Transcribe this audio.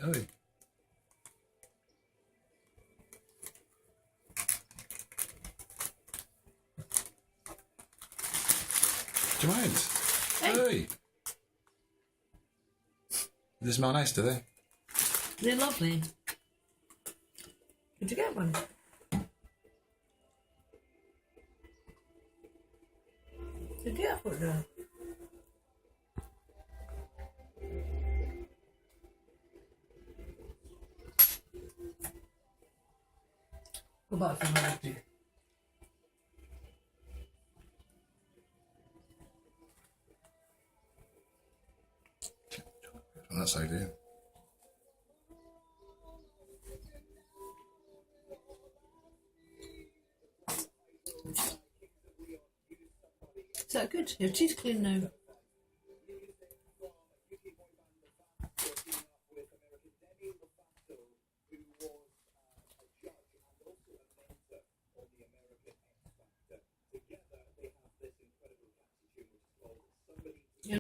Oi. Do you mind? Hey. Oi. They smell nice, do they? They're lovely. Did you get one? Did you get one now? What about some other tea? On that side here. Is that good? Your teeth clean now.